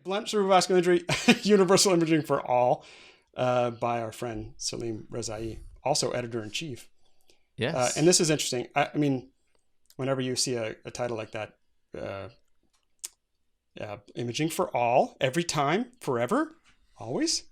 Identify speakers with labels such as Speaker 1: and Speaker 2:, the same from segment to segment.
Speaker 1: Blunt Cerebrovascular Injury, Universal Imaging for All, by our friend Salim Rezaie, also Editor-in-Chief.
Speaker 2: Yes.
Speaker 1: And this is interesting. I mean, whenever you see a title like that, Imaging for All, every time, forever, always.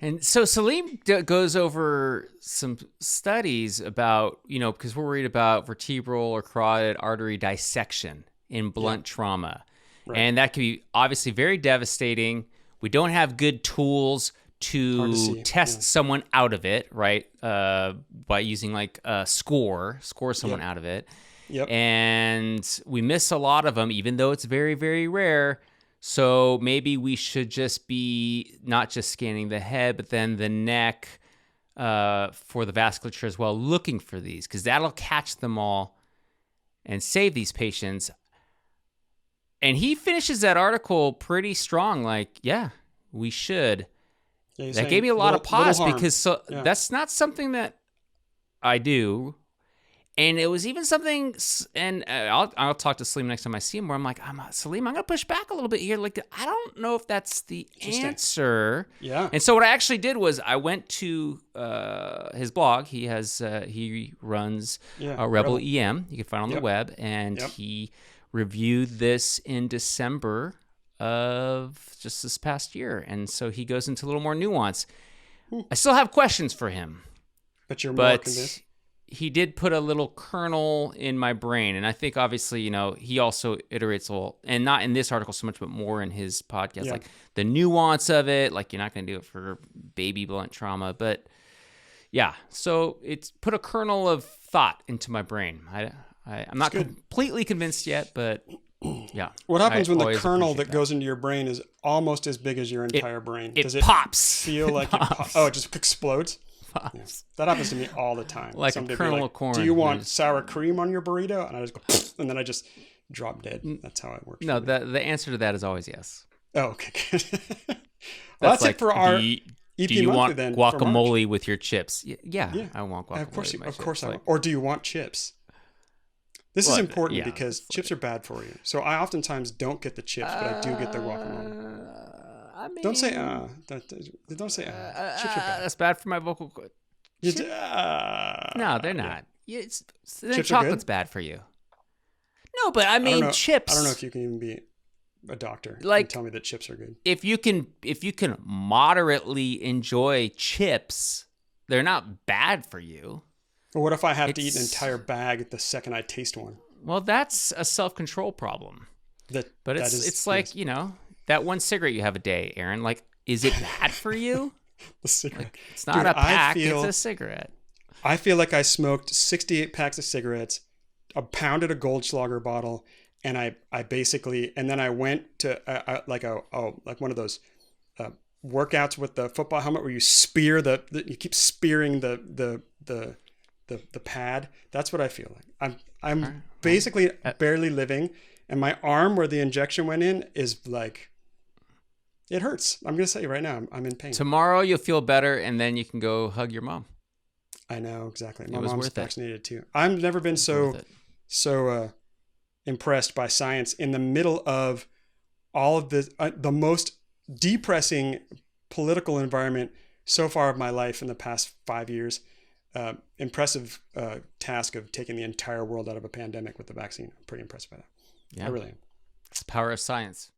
Speaker 2: And so Salim goes over some studies about, because we're worried about vertebral or carotid artery dissection in blunt trauma. Right. And that can be obviously very devastating. We don't have good tools to test someone out of it, right? By using like a score someone out of it.
Speaker 1: Yep.
Speaker 2: And we miss a lot of them, even though it's very, very rare. So maybe we should just be not just scanning the head, but then the neck for the vasculature as well, looking for these, because that'll catch them all and save these patients. And he finishes that article pretty strong, like, yeah, we should. Yeah, that gave me a lot of pause because that's not something that I do. And it was even something, and I'll talk to Salim next time I see him, where I'm like, Salim, I'm going to push back a little bit here. Like, I don't know if that's the answer.
Speaker 1: Yeah.
Speaker 2: And so what I actually did was I went to his blog. He runs Rebel EM. You can find on the web. And he reviewed this in December of just this past year. And so he goes into a little more nuance. I still have questions for him.
Speaker 1: But you're more convinced?
Speaker 2: He did put a little kernel in my brain. And I think obviously, he also iterates and not in this article so much, but more in his podcast, like the nuance of it, like you're not going to do it for baby blunt trauma, but yeah. So it's put a kernel of thought into my brain. I'm not completely convinced yet, but yeah.
Speaker 1: What happens when the kernel that goes into your brain is almost as big as your entire brain?
Speaker 2: Does it pops.
Speaker 1: Feel like it pops? Oh, it just explodes? Yeah. That happens to me all the time.
Speaker 2: Like a kernel of corn.
Speaker 1: Do you want sour cream on your burrito? And I just go, and then I just drop dead. That's how it works.
Speaker 2: No, the answer to that is always yes.
Speaker 1: Oh, okay, good. Well, that's like, it for our EP
Speaker 2: do you want
Speaker 1: then,
Speaker 2: guacamole with your chips? Yeah, I want guacamole.
Speaker 1: Of course I want. Or do you want chips? This is important because chips are bad for you. So I oftentimes don't get the chips, but I do get the guacamole. Don't say don't say chips are bad.
Speaker 2: That's bad for my vocal cord. No, they're not. Chocolate's bad for you. No, but I mean chips.
Speaker 1: I don't know if you can even be a doctor and tell me that chips are good.
Speaker 2: If you can moderately enjoy chips, they're not bad for you.
Speaker 1: But what if I have to eat an entire bag the second I taste one?
Speaker 2: Well, that's a self-control problem. It's like, that one cigarette you have a day, Aaron. Like, is it bad for you?
Speaker 1: The cigarette.
Speaker 2: Like, it's not a pack, it's a cigarette.
Speaker 1: I feel like I smoked 68 packs of cigarettes, a pounded a Goldschlager bottle, and I basically, and then I went to like one of those workouts with the football helmet where you spear you keep spearing the pad. That's what I feel like. I'm basically barely living, and my arm where the injection went in is like, it hurts. I'm going to say right now, I'm in pain.
Speaker 2: Tomorrow you'll feel better, and then you can go hug your mom.
Speaker 1: I know, exactly. My mom's vaccinated too. I've never been so impressed by science in the middle of all of the most depressing political environment so far of my life in the past 5 years. Impressive task of taking the entire world out of a pandemic with the vaccine. I'm pretty impressed by that.
Speaker 2: Yeah.
Speaker 1: I really am.
Speaker 2: It's the power of science.